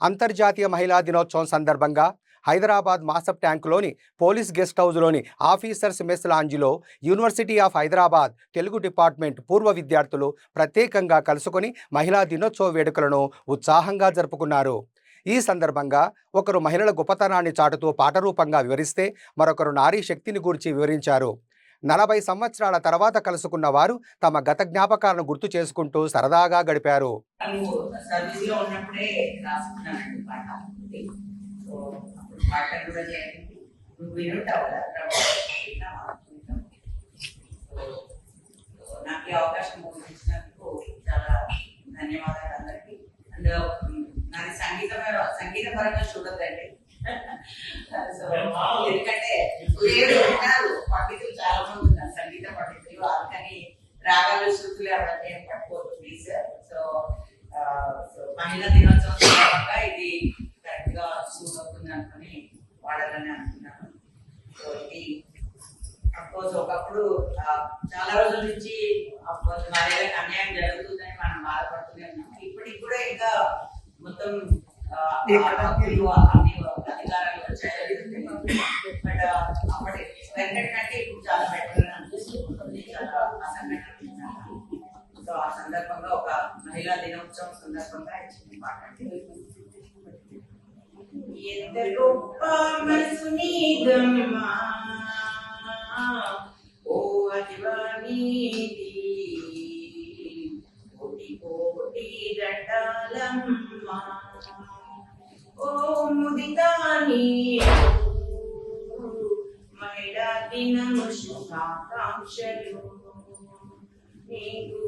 అంతర్జాతీయ మహిళా దినోత్సవం సందర్భంగా హైదరాబాద్ మాసప్ ట్యాంకులోని పోలీస్ గెస్ట్ హౌస్లోని ఆఫీసర్స్ మెస్ లాంజ్లో university of Hyderabad Telugu department పూర్వ విద్యార్థులు ప్రత్యేకంగా కలుసుకొని మహిళా దినోత్సవ వేడుకలను ఉత్సాహంగా జరుపుకున్నారు. ఈ సందర్భంగా ఒకరు మహిళల గొప్పతనాన్ని చాటుతూ పాట రూపంగా వివరిస్తే మరొకరు నారీ శక్తిని గురించి వివరించారు. 40 సంవత్సరాల తర్వాత కలుసుకున్న వారు తమ గత జ్ఞాపకాలను గుర్తు చేసుకుంటూ సరదాగా గడిపారు. నాకు ఈ అవకాశం ఇచ్చినందుకు చాలా ధన్యవాదాలు అందరికి. అండ్ నాది సంగీత పరంగా చూడదండి. సో ఎందుకంటే పండితులు చాలా మంది ఉన్నారు, సంగీత పండితులు. అందుకని రాగాలు శృతులు ఎవరైతే పట్టుకోవచ్చు ప్లీజ్. సో మహిళా దినోత్సవం సందర్భంగా ఇది కరెక్ట్ గా సూట్ అవుతుంది అనుకుని వాడాలని అనుకున్నాను. సో ఇది అఫ్కోర్స్ ఒకప్పుడు చాలా రోజుల నుంచి మహిళలకు అన్యాయం జరుగుతుందని మనం బాధపడుతూనే ఉన్నాం. ఇప్పటికి కూడా ఇంకా మొత్తం అన్ని అధికారాలు వచ్చాయి. బట్ అప్పటి వెంటనే ఇప్పుడు చాలా బెటర్ అనిపిస్తుంది, చాలా అసంఘటన. సో ఆ సందర్భంగా ఒక మహిళా దినోత్సవం సందర్భంగా ఇచ్చింది పాట. ఎంత గొప్ప మనసు నీదమ్మా ఓ అదివానీది, కోటి కోటి దండాలమ్మా ఓ ముదితాని, మహిళా దినము శుభాకాంక్షలు నీకు,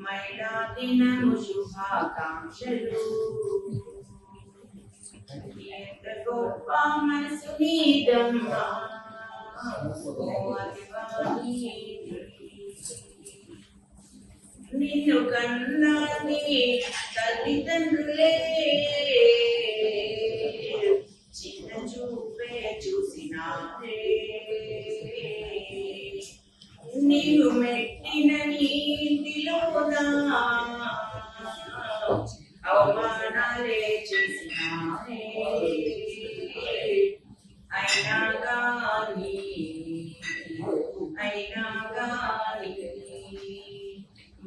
మహిళా దినము శుభాకాంక్షలు. ఎంత గొప్ప మనసు నీదమ్మా నిన్ను కన్నాని తల్లిదండ్రులే చిన్న చూపే చూసినారే, నీవు మెట్టిన నీటిలోనా అవమానాలే చేసినారే. అయినా గాని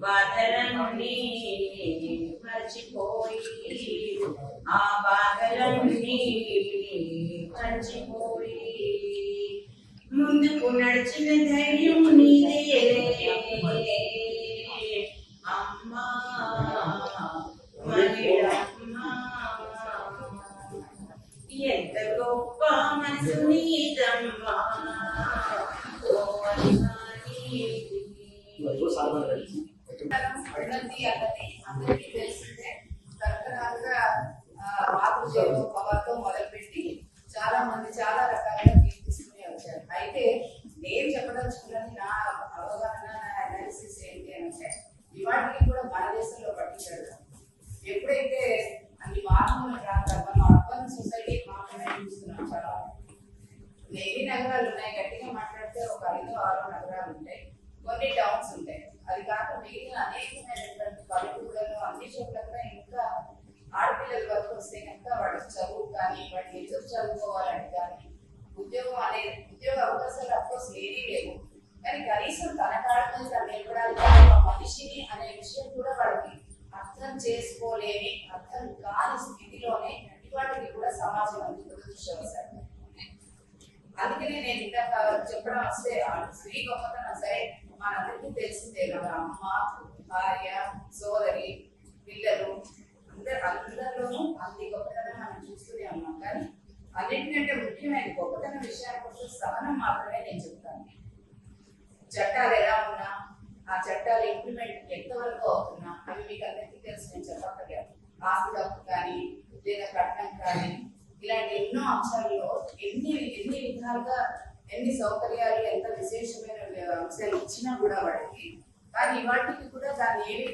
బాధలన్నీ మర్చిపోయి, ఆ బాధలన్నీ మర్చిపోయి ముందుకు నడిచిన ధైర్యం నీదే అమ్మా మహిళమ్మా. ఎంత గొప్ప మనసు నీదమ్మా ఓ అందరికీ తెలిసిందే. రకరకాలుగా మాతృదేవో భవతో మొదలుపెట్టి చాలా మంది చాలా రకాలుగా కీర్తిస్తూనే వచ్చారు. అయితే నేను చెప్పదలుచుకున్నది నా అవగాహన, నా అనాలిసిస్ ఏంటి అంటే, ఇవాటికి కూడా మన దేశంలో పట్టించారు. ఎప్పుడైతే అన్ని మారుమూల ప్రాంతాలు, మనం అర్బన్ సొసైటీ మాత్రమే చూస్తున్నాం. చాలా ఎన్ని నగరాలు ఉన్నాయి, గట్టిగా మాట్లాడితే ఒక 5-6 నగరాలు ఉంటాయి, కొన్ని టౌన్స్ ఉంటాయి. అది కాక మిగిలిన అనేకమైనటువంటి పల్లెటూళ్ళలో అన్ని చోట్ల కూడా ఇంకా ఆడపిల్లల వరకు వస్తే కనుక వాళ్ళకి చదువు కానీ, వాటిని ఎందుకు చదువుకోవాలని కానీ, ఉద్యోగ అవకాశాలు అఫ్కోర్స్ ఏదీ లేవు. కానీ కనీసం తన కాళ్ళ మీద తను నిలబడాలి మనిషిని అనే విషయం కూడా వాళ్ళకి అర్థం చేసుకోలేని, అర్థం కాని స్థితిలోనే వాటికి కూడా సమాజం అంది దురదృష్టవశాలు. అందుకనే నేను ఇందాక చెప్పడం వస్తే స్త్రీ గొప్పతనం సరే మనందరికీ తెలిసిందే కదా. అమ్మ, భార్య, సోదరి, పిల్లలు అందరిలోనూ అంది గొప్పతనం మనం చూస్తూనే ఉన్నాం. కానీ అన్నింటికంటే ముఖ్యమైన గొప్పతనం విషయానికి వస్తే సహనం మాత్రమే నేను చెప్తాను. చట్టాలు ఎలా ఉన్నా, ఆ చట్టాలు ఇంప్లిమెంట్ ఎంతవరకు అవుతున్నా అవి మీకు అందరికీ తెలుసు, నేను చెప్పక్కర్లేదు. ఆస్తి హక్కు కానీ, లేదా కట్నం కానీ, ఇలాంటి ఎన్నో అంశాల్లో ఎన్ని విధాలుగా ఎన్ని సౌకర్యాలు, ఎంత విశేషమైన అంశాలు ఇచ్చినా కూడా వాడికి, కానీ వాటికి కూడా దాన్ని ఏమి